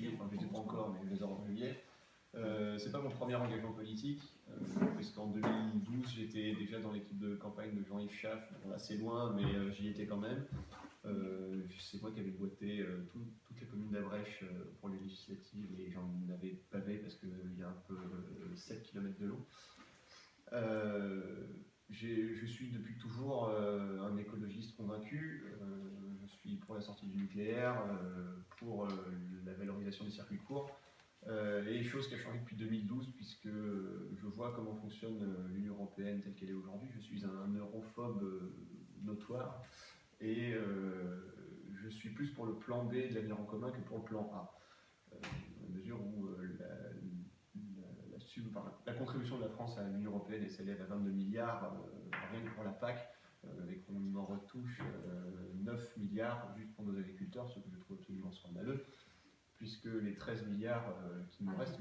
juillet, enfin je les ai pas encore, mais je les aurai en juillet. C'est pas mon premier engagement politique, puisqu'en 2012 j'étais déjà dans l'équipe de campagne de Jean-Yves Schaff, assez loin, mais j'y étais quand même. C'est moi qui avais boité toutes les communes d'Abrèche pour les législatives et j'en avais pavé parce qu'il y a un peu 7 km de long. Je suis depuis toujours un écologiste convaincu. Je suis pour la sortie du nucléaire, pour la valorisation des circuits courts. Et chose qui a changé depuis 2012, puisque je vois comment fonctionne l'Union européenne telle qu'elle est aujourd'hui. Je suis un europhobe notoire et je suis plus pour le plan B de l'avenir en commun que pour le plan A. Dans la mesure où la contribution de la France à l'Union européenne s'élève à 22 milliards, rien que pour la PAC, et qu'on en retouche 9 milliards juste pour nos agriculteurs, ce que je trouve absolument scandaleux, puisque les 13 milliards qui nous restent...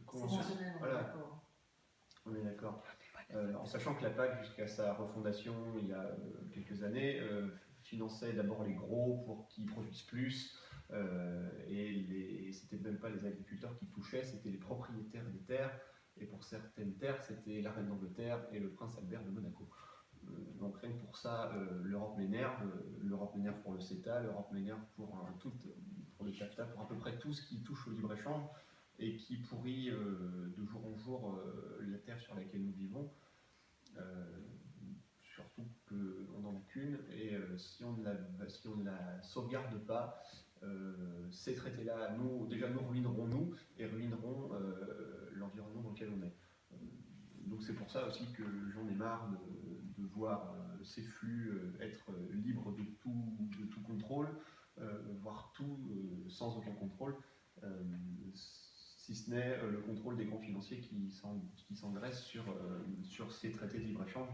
Conventionnel, voilà. On est d'accord. En sachant que la PAC, jusqu'à sa refondation il y a quelques années, finançait d'abord les gros pour qu'ils produisent plus, et c'était même pas les agriculteurs qui touchaient, c'était les propriétaires des terres, et pour certaines terres, c'était la reine d'Angleterre et le prince Albert de Monaco. Donc rien que pour ça, l'Europe m'énerve pour le CETA, l'Europe m'énerve pour le TAFTA, pour à peu près tout ce qui touche au libre-échange et qui pourrit de jour en jour la terre sur laquelle nous vivons. Surtout qu'on n'en a qu'une, et si on ne la sauvegarde pas, ces traités-là, nous ruinerons nous, et ruineront l'environnement dans lequel on est. Donc c'est pour ça aussi que j'en ai marre de voir ces flux être libres de tout contrôle, voire tout sans aucun contrôle, si ce n'est le contrôle des grands financiers qui s'engraissent sur ces traités de libre-échange.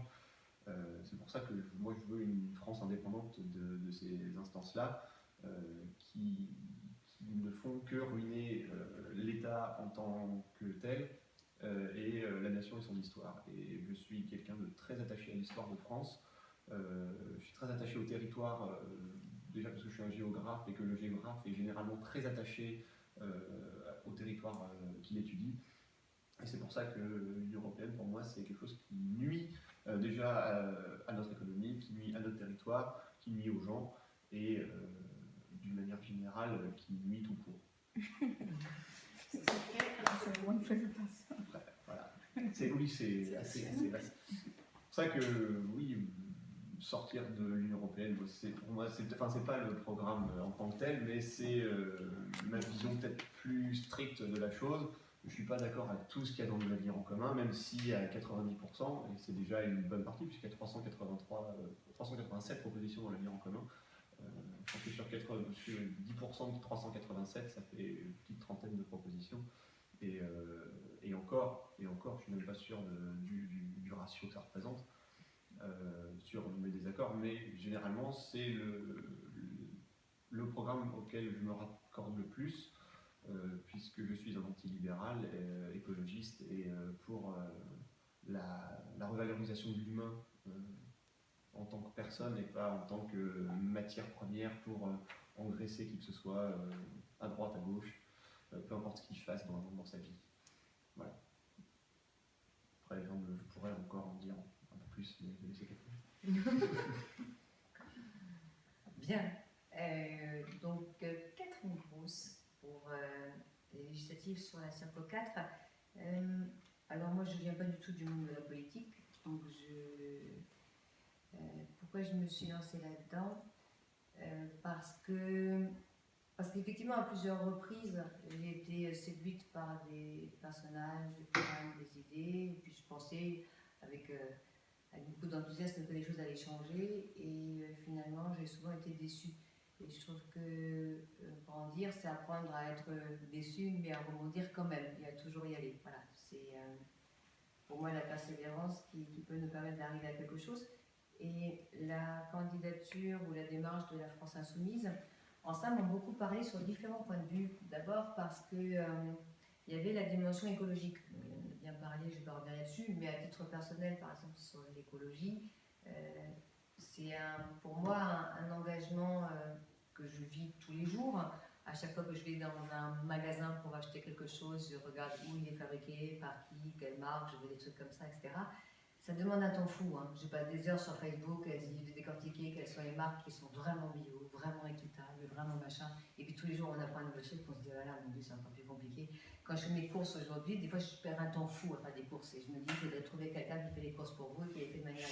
C'est pour ça que moi je veux une France indépendante de ces instances-là, qui ne font que ruiner l'État en tant que tel, et la nation et son histoire. Et je suis quelqu'un de très attaché à l'histoire de France. Je suis très attaché au territoire, déjà parce que je suis un géographe et que le géographe est généralement très attaché au territoire qu'il étudie. Et c'est pour ça que l'Union européenne, pour moi, c'est quelque chose qui nuit déjà à notre économie, qui nuit à notre territoire, qui nuit aux gens, et d'une manière générale, qui nuit tout court. Voilà. C'est assez vaste. C'est pour ça que, oui, sortir de l'Union européenne, pour moi, c'est pas le programme en tant que tel, mais c'est ma vision peut-être plus stricte de la chose. Je ne suis pas d'accord avec tout ce qu'il y a dans l'avenir en commun, même si à 90%, et c'est déjà une bonne partie, puisqu'il y a 387 propositions dans l'avenir en commun. Je pense que sur 10% de 387, ça fait une petite trentaine de propositions. Et encore, je ne suis même pas sûr du ratio que ça représente sur mes désaccords, mais généralement, c'est le programme auquel je me raccorde le plus. Puisque je suis un antilibéral, écologiste, et pour la revalorisation de l'humain en tant que personne et pas en tant que matière première pour engraisser qui que ce soit à droite, à gauche, peu importe ce qu'il fasse dans sa vie. Voilà. Après, je pourrais encore en dire un peu plus, mais je vais laisser quelqu'un. Bien. Donc, Catherine Gross pour les législatives sur la Circo 4. Alors moi, je ne viens pas du tout du monde de la politique, donc pourquoi je me suis lancée là-dedans parce qu'effectivement, à plusieurs reprises, j'ai été séduite par des personnages, des programmes, des idées, et puis je pensais avec beaucoup d'enthousiasme que les choses allaient changer, et finalement, j'ai souvent été déçue. Et je trouve que grandir, c'est apprendre à être déçu, mais à rebondir quand même, et à toujours y aller. Voilà, c'est pour moi la persévérance qui peut nous permettre d'arriver à quelque chose. Et la candidature ou la démarche de la France Insoumise, en ça, m'ont beaucoup parlé sur différents points de vue. D'abord parce que il y avait la dimension écologique. On a bien parlé, je ne vais pas revenir là-dessus, mais à titre personnel, par exemple, sur l'écologie, c'est pour moi un engagement que je vis tous les jours, À chaque fois que je vais dans un magasin pour acheter quelque chose, je regarde où il est fabriqué, par qui, quelle marque, je veux des trucs comme ça, etc. Ça demande un temps fou. Hein. Je passe des heures sur Facebook à essayer de décortiquer quelles sont les marques qui sont vraiment bio, vraiment équitables, vraiment machin. Et puis tous les jours, on apprend un nouveau truc, on se dit, voilà, mon Dieu, c'est encore plus compliqué. Quand je fais mes courses aujourd'hui, des fois, je perds un temps fou à faire des courses. Et je me dis, il faudrait trouver quelqu'un qui fait les courses pour vous, qui les fait de manière.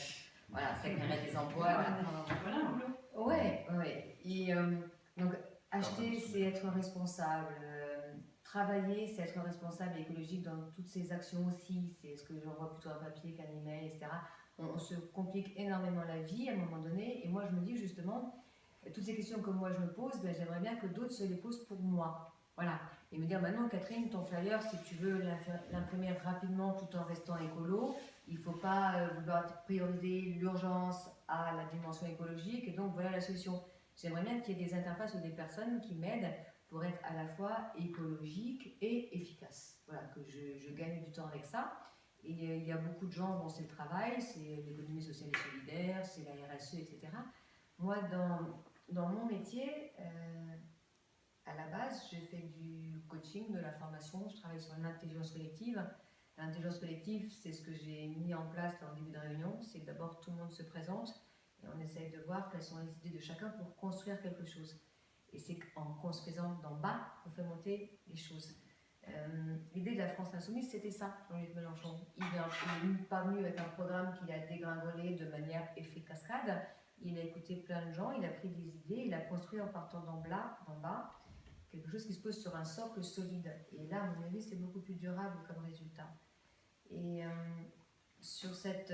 Voilà, ça créerait des emplois. Voilà un boulot. Ouais, ouais. Et donc, acheter, c'est être responsable. Travailler, c'est être responsable et écologique dans toutes ces actions aussi. C'est ce que j'envoie plutôt un papier qu'un email, etc. On se complique énormément la vie à un moment donné. Et moi, je me dis justement, toutes ces questions que moi je me pose, ben, j'aimerais bien que d'autres se les posent pour moi. Voilà. Et me dire, maintenant, Catherine, ton flyer, si tu veux l'imprimer rapidement tout en restant écolo, il ne faut pas vouloir prioriser l'urgence à la dimension écologique. Et donc, voilà la solution. J'aimerais bien qu'il y ait des interfaces ou des personnes qui m'aident pour être à la fois écologique et efficace. Voilà, que je gagne du temps avec ça. Et il y a beaucoup de gens dont c'est le travail, c'est l'économie sociale et solidaire, c'est la RSE, etc. Moi, dans mon métier, à la base, je fais du coaching, de la formation, je travaille sur l'intelligence collective. L'intelligence collective, c'est ce que j'ai mis en place là, en début de réunion, c'est que d'abord tout le monde se présente et on essaye de voir quelles sont les idées de chacun pour construire quelque chose. Et c'est qu'en construisant d'en bas qu'on fait monter les choses. L'idée de la France Insoumise, c'était ça, Jean-Luc Mélenchon. Il n'est pas venu avec un programme qu'il a dégringolé de manière effet cascade. Il a écouté plein de gens, il a pris des idées, il a construit en partant d'en bas, quelque chose qui se pose sur un socle solide. Et là, à mon avis, c'est beaucoup plus durable comme résultat. Et sur cette...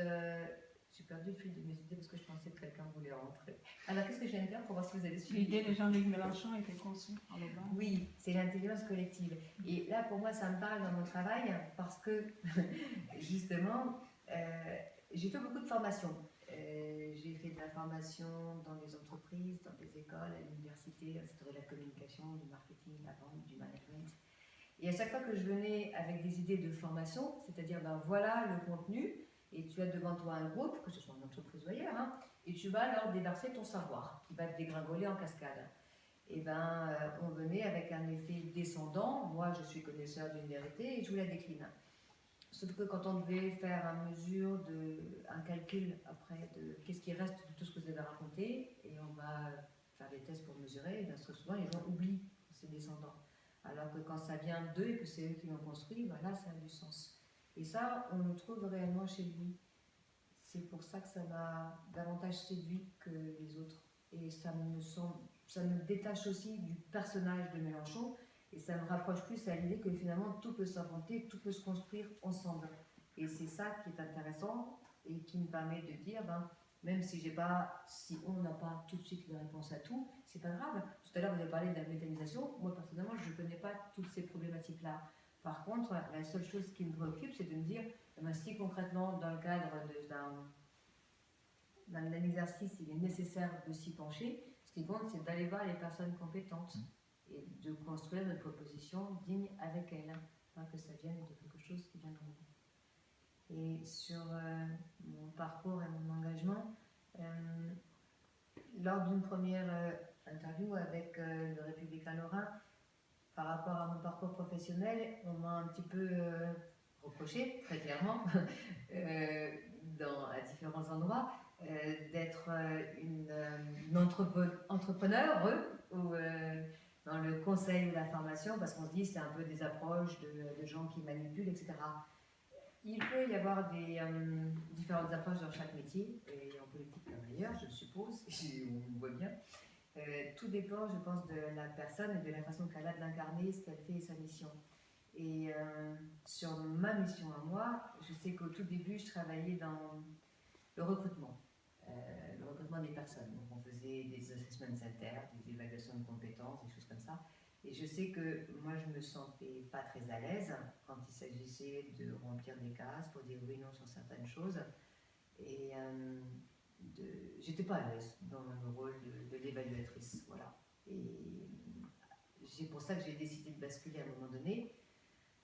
j'ai perdu le fil de mes idées parce que je pensais que quelqu'un voulait rentrer. Alors, qu'est-ce que je viens de dire pour voir si vous avez suivi? L'idée de Jean-Luc Mélenchon était conçue en le bas. Oui, c'est l'intelligence collective. Et là, pour moi, ça me parle dans mon travail parce que, justement, j'ai fait beaucoup de formations. J'ai fait de la formation dans des entreprises, dans des écoles, à l'université, c'était de la communication, du marketing, de la vente, du management. Et à chaque fois que je venais avec des idées de formation, c'est-à-dire, ben voilà le contenu, et tu as devant toi un groupe, que ce soit en entreprise ou ailleurs, hein, et tu vas leur déverser ton savoir, qui va te dégringoler en cascade. Et ben, on venait avec un effet descendant. Moi, je suis connaisseur d'une vérité et je vous la décline. Sauf que quand on devait faire un calcul après de qu'est-ce qui reste de tout ce que vous avez raconté, et on va faire des tests pour mesurer, et bien souvent les gens oublient que c'est descendant. Alors que quand ça vient d'eux et que c'est eux qui l'ont construit, ben là, ça a du sens. Et ça, on le trouve réellement chez lui. C'est pour ça que ça m'a davantage séduit que les autres. Et ça me détache aussi du personnage de Mélenchon et ça me rapproche plus à l'idée que finalement tout peut s'inventer, tout peut se construire ensemble. Et c'est ça qui est intéressant et qui me permet de dire, ben, même si on n'a pas tout de suite les réponses à tout, c'est pas grave. Tout à l'heure vous avez parlé de la méthanisation, moi personnellement je ne connais pas toutes ces problématiques-là. Par contre, la seule chose qui me préoccupe, c'est de me dire, ben, si concrètement dans le cadre d'un exercice il est nécessaire de s'y pencher, ce qui compte, c'est d'aller voir les personnes compétentes et de construire notre proposition digne avec elles, pas que ça vienne de quelque chose qui vient de nous. Et sur mon parcours et mon engagement, lors d'une première interview avec le Républicain Lorrain, par rapport à mon parcours professionnel, on m'a un petit peu reproché, très clairement, à différents endroits, d'être une entrepreneur ou dans le conseil ou la formation, parce qu'on se dit c'est un peu des approches de gens qui manipulent, etc. Il peut y avoir des différentes approches dans chaque métier, et en politique comme ailleurs, je suppose, on voit bien. Tout dépend, je pense, de la personne et de la façon qu'elle a d'incarner ce qu'elle fait et sa mission. Et sur ma mission à moi, je sais qu'au tout début, je travaillais dans le recrutement des personnes. Donc on faisait des assessment centers, des évaluations de compétences, des choses comme ça. Et je sais que moi, je me sentais pas très à l'aise quand il s'agissait de remplir des cases pour dire oui, non sur certaines choses. Et j'étais pas à l'aise dans le rôle de l'évaluatrice. Voilà. Et c'est pour ça que j'ai décidé de basculer à un moment donné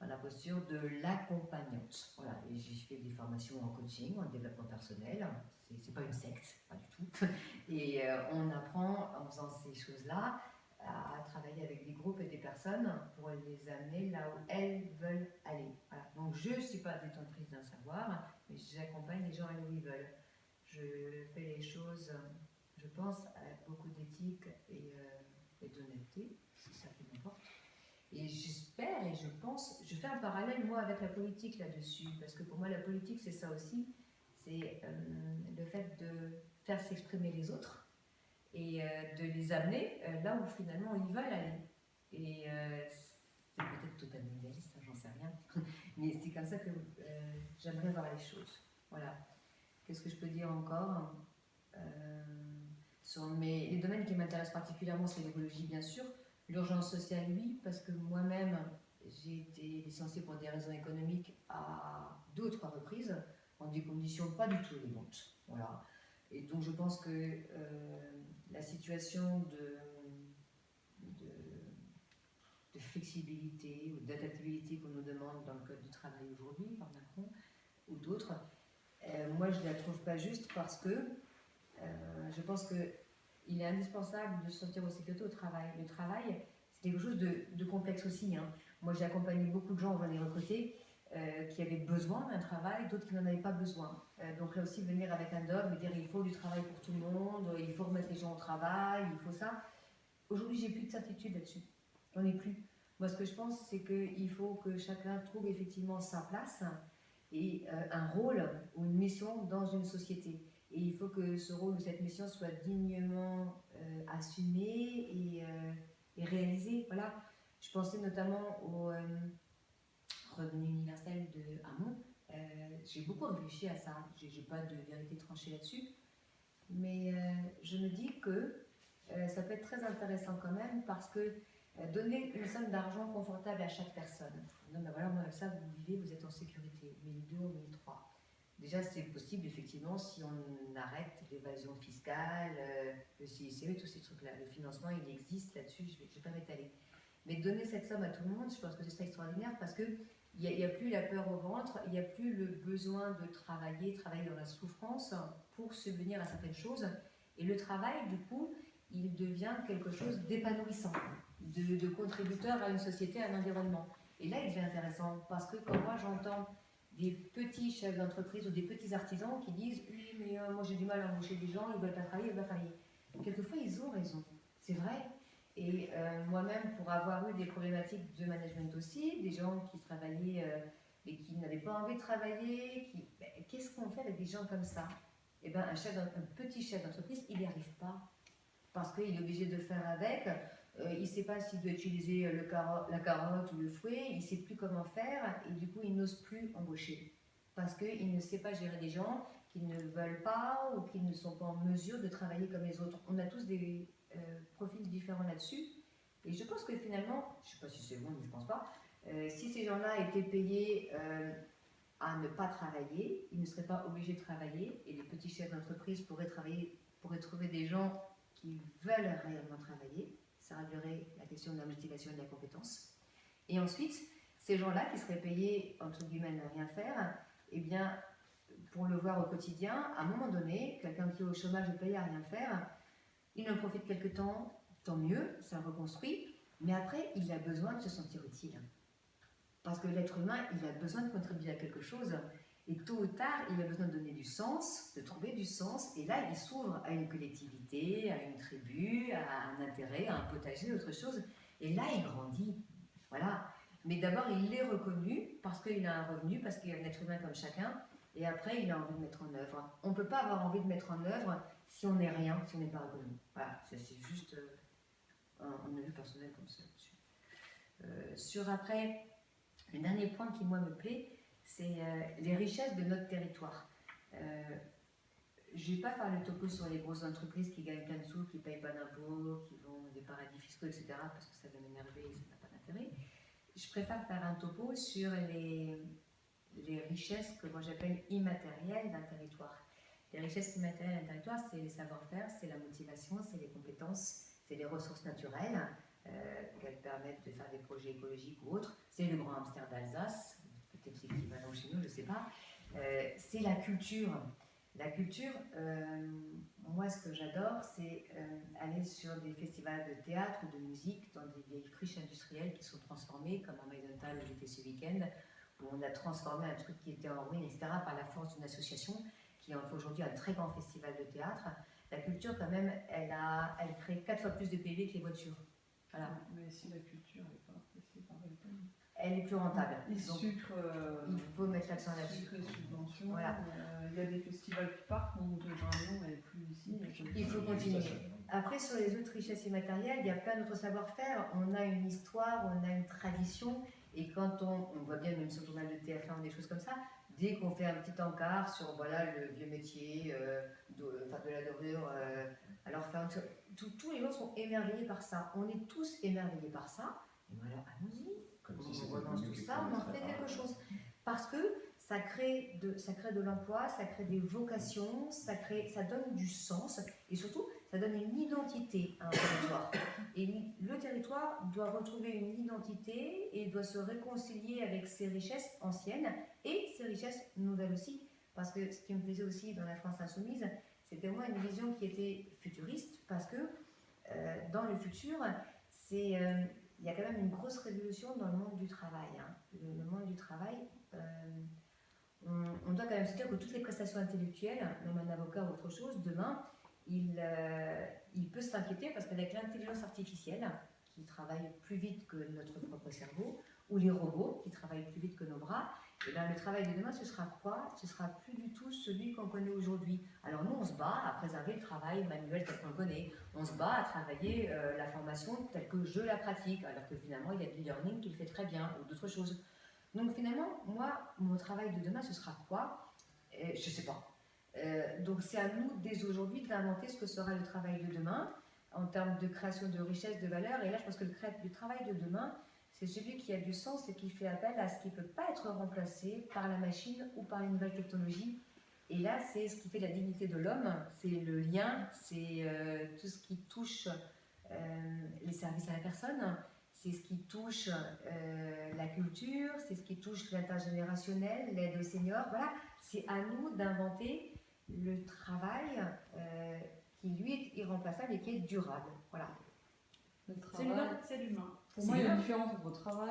dans la posture de l'accompagnante. Voilà. Et j'ai fait des formations en coaching, en développement personnel. C'est pas une secte, pas du tout. Et on apprend en faisant ces choses-là à travailler avec des groupes et des personnes pour les amener là où elles veulent aller. Voilà. Donc je ne suis pas détentrice d'un savoir, mais j'accompagne les gens là où ils veulent. Je fais les choses, je pense, avec beaucoup d'éthique et d'honnêteté, c'est ça qui m'importe. Et j'espère et je pense, je fais un parallèle moi avec la politique là-dessus, parce que pour moi la politique c'est ça aussi, c'est le fait de faire s'exprimer les autres et de les amener là où finalement ils veulent aller. Et c'est peut-être totalement idéaliste, hein, j'en sais rien, mais c'est comme ça que j'aimerais voir les choses. Voilà. Qu'est-ce que je peux dire encore sur les domaines qui m'intéressent particulièrement, c'est l'écologie bien sûr, l'urgence sociale oui, parce que moi-même j'ai été licenciée pour des raisons économiques à 2 ou 3 reprises, dans des conditions pas du tout élégantes. Voilà. Et donc je pense que la situation de flexibilité ou d'adaptabilité qu'on nous demande dans le code du travail aujourd'hui par Macron ou d'autres, moi je ne la trouve pas juste parce que je pense qu'il est indispensable de sortir aussi plutôt au travail. Le travail, c'est quelque chose de complexe aussi. Hein. Moi j'ai accompagné beaucoup de gens, j'en ai recruté, qui avaient besoin d'un travail, d'autres qui n'en avaient pas besoin. Donc là aussi, venir avec un dogme et dire il faut du travail pour tout le monde, il faut remettre les gens au travail, il faut ça. Aujourd'hui, j'ai plus de certitude là-dessus. J'en ai plus. Moi, ce que je pense, c'est qu'il faut que chacun trouve effectivement sa place et un rôle ou une mission dans une société. Et il faut que ce rôle ou cette mission soit dignement assumé et réalisé. Voilà. Je pensais notamment au revenu universel de Hamon. J'ai beaucoup réfléchi à ça. Je n'ai pas de vérité tranchée là-dessus. Mais je me dis que ça peut être très intéressant quand même parce que donner une somme d'argent confortable à chaque personne. Non, ben voilà, moi, avec ça, vous vivez, vous êtes en sécurité. 1002 ou 1003. Déjà, c'est possible, effectivement, si on arrête l'évasion fiscale, le CICE, tous ces trucs-là. Le financement, il existe là-dessus, je ne vais pas m'étaler. Mais donner cette somme à tout le monde, je pense que ce serait extraordinaire parce qu'il n'y a plus la peur au ventre, il n'y a plus le besoin de travailler dans la souffrance pour subvenir à certaines choses. Et le travail, du coup, il devient quelque chose d'épanouissant, de contributeur à une société, à un environnement. Et là, il devient intéressant parce que quand moi j'entends des petits chefs d'entreprise ou des petits artisans qui disent « Oui, mais moi j'ai du mal à embaucher des gens, ils veulent pas travailler, ils veulent pas travailler ». Quelquefois, ils ont raison, c'est vrai. Et moi-même, pour avoir eu des problématiques de management aussi, des gens qui travaillaient et qui n'avaient pas envie de travailler, qu'est-ce qu'on fait avec des gens comme ça? Eh bien, un petit chef d'entreprise, il n'y arrive pas. Parce qu'il est obligé de faire avec, il ne sait pas s'il doit utiliser la carotte ou le fouet, il ne sait plus comment faire, et du coup, il n'ose plus embaucher. Parce qu'il ne sait pas gérer des gens qui ne veulent pas ou qui ne sont pas en mesure de travailler comme les autres. On a tous des profils différents là-dessus. Et je pense que finalement, je ne sais pas si c'est bon, mais je ne pense pas, si ces gens-là étaient payés à ne pas travailler, ils ne seraient pas obligés de travailler, et les petits chefs d'entreprise pourraient trouver des gens qui veulent réellement travailler. Ça réglerait la question de la motivation et de la compétence. Et ensuite, ces gens-là qui seraient payés, entre guillemets, ne rien faire, eh bien, pour le voir au quotidien, à un moment donné, quelqu'un qui est au chômage est payé à rien faire, il en profite quelque temps, tant mieux, ça reconstruit, mais après, il a besoin de se sentir utile. Parce que l'être humain, il a besoin de contribuer à quelque chose, et tôt ou tard, il a besoin de donner du sens, de trouver du sens, et là, il s'ouvre à une collectivité, à une tribu, à un intérêt, à un potager, autre chose, et là, il grandit. Voilà. Mais d'abord, il est reconnu parce qu'il a un revenu, parce qu'il est un être humain comme chacun, et après, il a envie de mettre en œuvre. On ne peut pas avoir envie de mettre en œuvre si on n'est rien, si on n'est pas reconnu. Voilà, c'est juste un avis personnel comme ça. Sur après, le dernier point qui, moi, me plaît, c'est les richesses de notre territoire. Je ne vais pas faire le topo sur les grosses entreprises qui gagnent plein de sous, qui ne payent pas d'impôts, qui vont dans des paradis fiscaux, etc., parce que ça va m'énerver et ça n'a pas d'intérêt. Je préfère faire un topo sur les richesses que moi j'appelle immatérielles d'un territoire. Les richesses immatérielles d'un territoire, c'est les savoir-faire, c'est la motivation, c'est les compétences, c'est les ressources naturelles qu'elles permettent de faire des projets écologiques ou autres. C'est le grand hamster d'Alsace, peut-être l'équivalent chez nous, je ne sais pas. C'est la culture. La culture, moi ce que j'adore, c'est aller sur des festivals de théâtre ou de musique dans des vieilles friches industrielles qui sont transformées, comme à Maidenthal où j'étais ce week-end, où on a transformé un truc qui était en ruine, etc., par la force d'une association qui en fait aujourd'hui un très grand festival de théâtre. La culture, quand même, elle crée 4 fois plus de PIB que les voitures. Voilà. Mais si la culture n'est pas appréciée par les gens. Elle est plus rentable. Il faut mettre l'accent là-dessus. Sucre et subventions. Voilà. Il y a des festivals qui partent, on monte Lyon, mais plus ici. Il faut continuer. Après, sur les autres richesses immatérielles, il y a plein d'autres savoir-faire. On a une histoire, on a une tradition. Et quand on voit bien, même sur le journal de TF1 ou des choses comme ça, dès qu'on fait un petit encart sur voilà, le vieux métier de la dorure, alors tous les gens sont émerveillés par ça. On est tous émerveillés par ça. Et voilà, allons-y. On relance tout ça, on en fait quelque chose. Parce que ça crée de l'emploi, ça crée des vocations, ça donne du sens et surtout, ça donne une identité à un territoire. Et le territoire doit retrouver une identité et doit se réconcilier avec ses richesses anciennes et ses richesses nouvelles aussi. Parce que ce qui me plaisait aussi dans la France insoumise, c'était au moins une vision qui était futuriste parce que dans le futur, il y a quand même une grosse révolution dans le monde du travail. Hein. Le monde du travail, on doit quand même se dire que toutes les prestations intellectuelles, même un avocat ou autre chose, demain, il peut s'inquiéter parce qu'avec l'intelligence artificielle, qui travaille plus vite que notre propre cerveau, ou les robots qui travaillent plus vite que nos bras, et bien le travail de demain, ce sera quoi? Ce sera plus du tout celui qu'on connaît aujourd'hui. Alors nous, on se bat à préserver le travail manuel tel qu'on le connaît. On se bat à travailler la formation telle que je la pratique, alors que finalement, il y a du learning qui le fait très bien, ou d'autres choses. Donc finalement, moi, mon travail de demain, ce sera quoi? Je ne sais pas. Donc c'est à nous, dès aujourd'hui, d'inventer ce que sera le travail de demain, en termes de création de richesse, de valeur. Et là, je pense que le travail de demain, c'est celui qui a du sens et qui fait appel à ce qui ne peut pas être remplacé par la machine ou par les nouvelles technologies. Et là, c'est ce qui fait la dignité de l'homme, c'est le lien, c'est tout ce qui touche les services à la personne, c'est ce qui touche la culture, c'est ce qui touche l'intergénérationnel, l'aide aux seniors. Voilà, c'est à nous d'inventer le travail qui, lui, est irremplaçable et qui est durable. Voilà. Le travail, c'est l'humain. Pour C'est moi, il y a l'humain. une différence entre travail